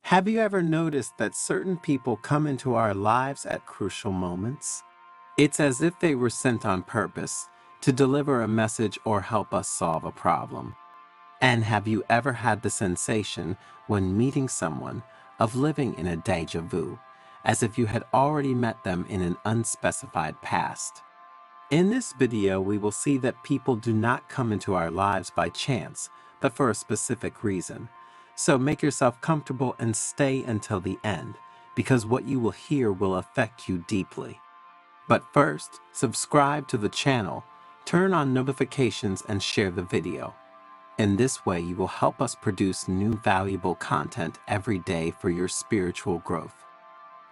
Have you ever noticed that certain people come into our lives at crucial moments? It's as if they were sent on purpose to deliver a message or help us solve a problem. And have you ever had the sensation when meeting someone of living in a déjà vu, as if you had already met them in an unspecified past? In this video, we will see that people do not come into our lives by chance, but for a specific reason. So make yourself comfortable and stay until the end, because what you will hear will affect you deeply. But first, subscribe to the channel, turn on notifications, and share the video. In this way, you will help us produce new valuable content every day for your spiritual growth.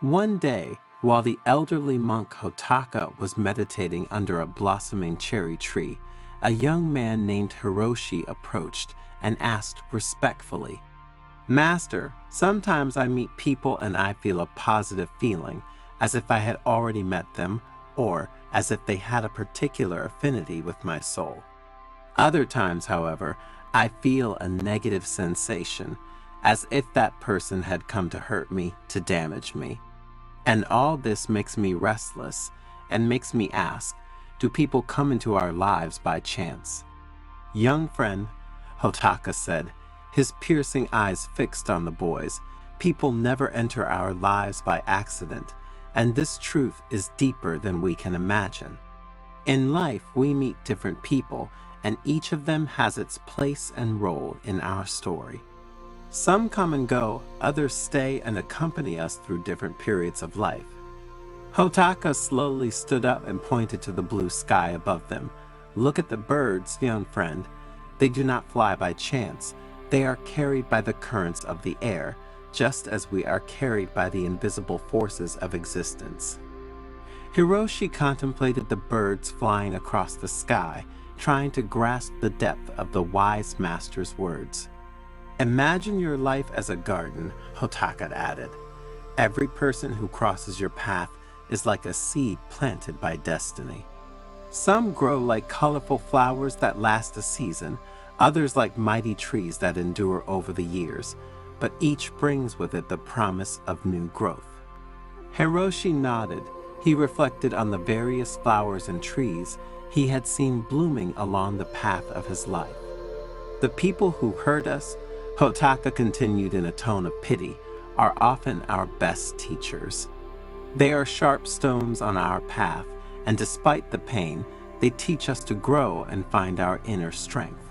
One day, while the elderly monk Hotaka was meditating under a blossoming cherry tree, a young man named Hiroshi approached and asked respectfully, "Master, sometimes I meet people and I feel a positive feeling, as if I had already met them, or as if they had a particular affinity with my soul. Other times, however, I feel a negative sensation, as if that person had come to hurt me, to damage me. And all this makes me restless and makes me ask, do people come into our lives by chance?" "Young friend," Hotaka said, his piercing eyes fixed on the boys, "people never enter our lives by accident, and this truth is deeper than we can imagine. In life, we meet different people, and each of them has its place and role in our story. Some come and go, others stay and accompany us through different periods of life." Hotaka slowly stood up and pointed to the blue sky above them. "Look at the birds, young friend. They do not fly by chance. They are carried by the currents of the air, just as we are carried by the invisible forces of existence." Hiroshi contemplated the birds flying across the sky, trying to grasp the depth of the wise master's words. "Imagine your life as a garden," Hotaka added. "Every person who crosses your path is like a seed planted by destiny. Some grow like colorful flowers that last a season, others like mighty trees that endure over the years, but each brings with it the promise of new growth." Hiroshi nodded. He reflected on the various flowers and trees he had seen blooming along the path of his life. "The people who hurt us," Hotaka continued in a tone of pity, "are often our best teachers. They are sharp stones on our path, and despite the pain, they teach us to grow and find our inner strength."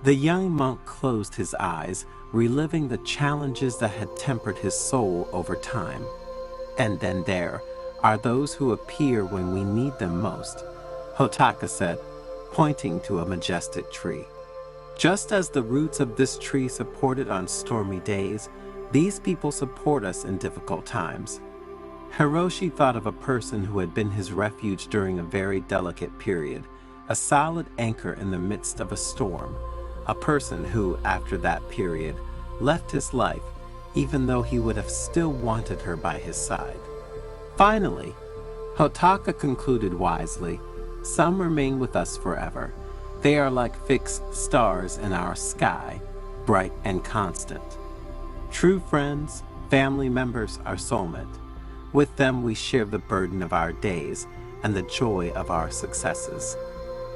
The young monk closed his eyes, reliving the challenges that had tempered his soul over time. "And then there are those who appear when we need them most," Hotaka said, pointing to a majestic tree. "Just as the roots of this tree support it on stormy days, these people support us in difficult times." Hiroshi thought of a person who had been his refuge during a very delicate period, a solid anchor in the midst of a storm, a person who, after that period, left his life, even though he would have still wanted her by his side. Finally, Hotaka concluded wisely, "Some remain with us forever. They are like fixed stars in our sky, bright and constant. True friends, family members, our soulmate. With them we share the burden of our days and the joy of our successes."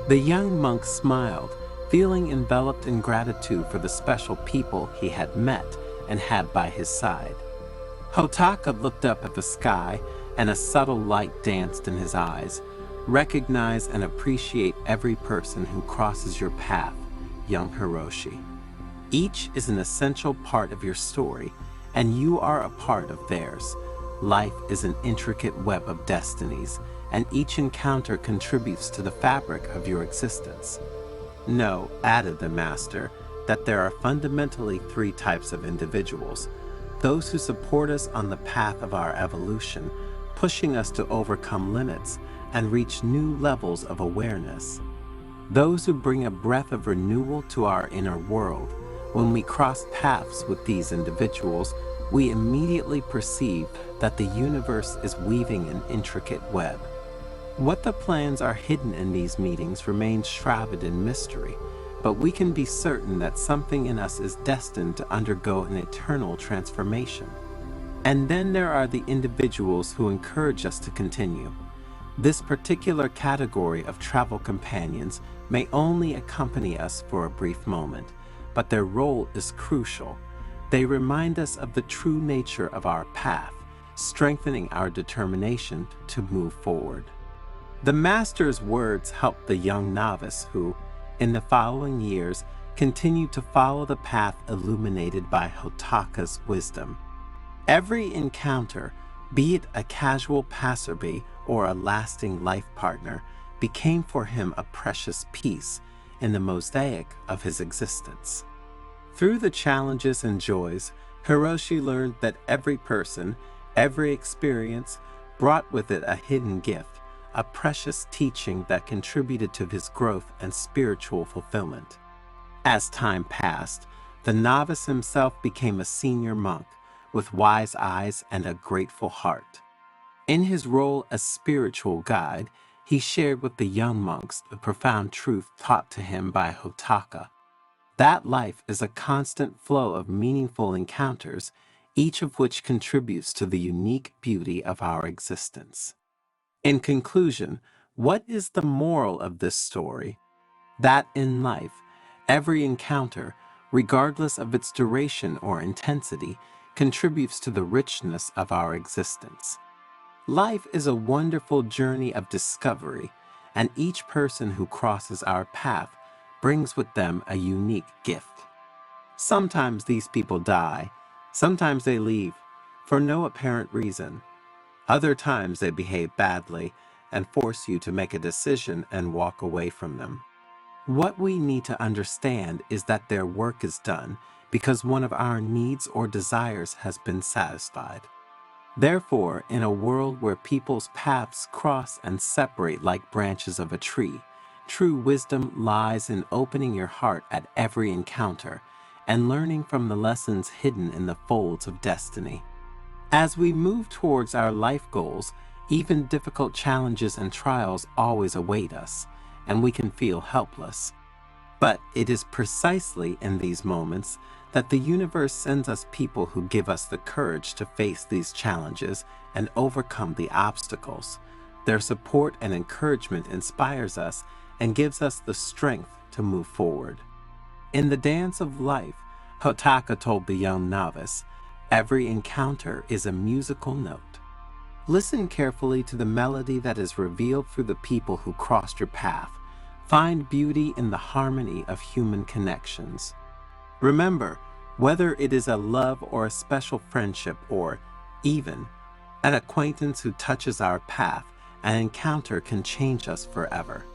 The young monk smiled, feeling enveloped in gratitude for the special people he had met and had by his side. Hotaka looked up at the sky, and a subtle light danced in his eyes. "Recognize and appreciate every person who crosses your path, young Hiroshi. Each is an essential part of your story, and you are a part of theirs. Life is an intricate web of destinies, and each encounter contributes to the fabric of your existence. Know," added the master, "that there are fundamentally three types of individuals: those who support us on the path of our evolution, pushing us to overcome limits and reach new levels of awareness; those who bring a breath of renewal to our inner world. When we cross paths with these individuals, we immediately perceive that the universe is weaving an intricate web. What the plans are hidden in these meetings remains shrouded in mystery, but we can be certain that something in us is destined to undergo an eternal transformation. And then there are the individuals who encourage us to continue. This particular category of travel companions may only accompany us for a brief moment, but their role is crucial. They remind us of the true nature of our path, strengthening our determination to move forward. The Master's words helped the young novice who, in the following years, continued to follow the path illuminated by Hotaka's wisdom. Every encounter, be it a casual passerby or a lasting life partner, became for him a precious piece in the mosaic of his existence. Through the challenges and joys, Hiroshi learned that every person, every experience, brought with it a hidden gift, a precious teaching that contributed to his growth and spiritual fulfillment. As time passed, the novice himself became a senior monk with wise eyes and a grateful heart. In his role as spiritual guide, he shared with the young monks the profound truth taught to him by Hotaka. That life is a constant flow of meaningful encounters, each of which contributes to the unique beauty of our existence. In conclusion, what is the moral of this story? That in life, every encounter, regardless of its duration or intensity, contributes to the richness of our existence. Life is a wonderful journey of discovery, and each person who crosses our path brings with them a unique gift. Sometimes these people die, sometimes they leave, for no apparent reason. Other times they behave badly and force you to make a decision and walk away from them. What we need to understand is that their work is done because one of our needs or desires has been satisfied. Therefore, in a world where people's paths cross and separate like branches of a tree, true wisdom lies in opening your heart at every encounter and learning from the lessons hidden in the folds of destiny. As we move towards our life goals, even difficult challenges and trials always await us, and we can feel helpless. But it is precisely in these moments that the universe sends us people who give us the courage to face these challenges and overcome the obstacles. Their support and encouragement inspires us and gives us the strength to move forward. In the dance of life, Hotaka told the young novice, every encounter is a musical note. Listen carefully to the melody that is revealed through the people who crossed your path. Find beauty in the harmony of human connections. Remember, whether it is a love or a special friendship or, even, an acquaintance who touches our path, an encounter can change us forever.